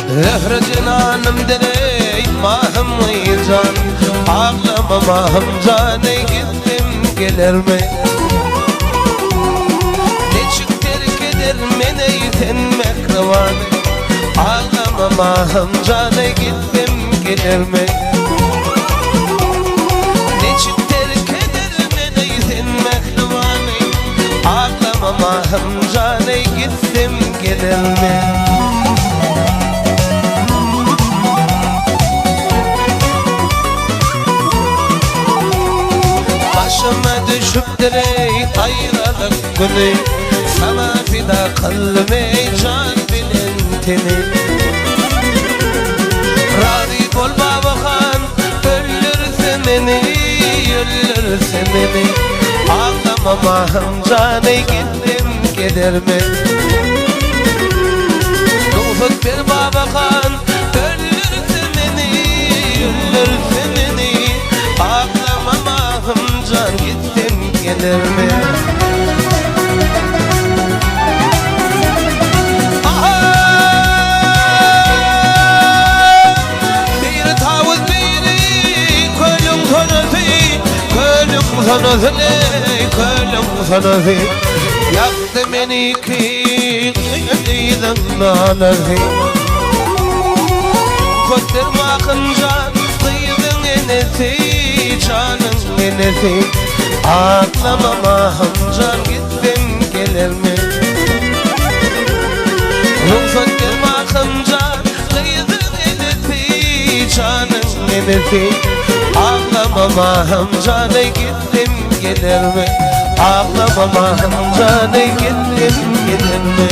Zehre cenanım derey mahım can, ağlama mahım cane gittim gelir mi? Neçik terk eder mene yitenmek revan, ağlama mahım cane gittim gelir mi? Neçik terk eder mene yitenmek revan, ağlama mahım cane gittim gelir mi? Başıma düşüp direy ayrılık günü, sana fida kalmay can bilen teni. Razı bol babakan, öldürse beni, öldürse beni. Ağlama mahım canı gittim gelir mi? Ufuk bir babakan, öldürse beni, öldürse beni. Ağlama mahım can gittim gelir mi? Bir tavuz biri kölüm tanısı, kölüm tanısı, kölüm tanısı. Yaktı beni ki kıyıdın nanası. Kutturma kıncan kıyıdın enesi, canın enesi. Ağlama mahım can gittim gelir mi? Ruhsat bir mahım can kıyıdın enesi, canın enesi. Ağlama mahım canı gittim gelir mi? Ağlama mahım canı gittim gelir mi?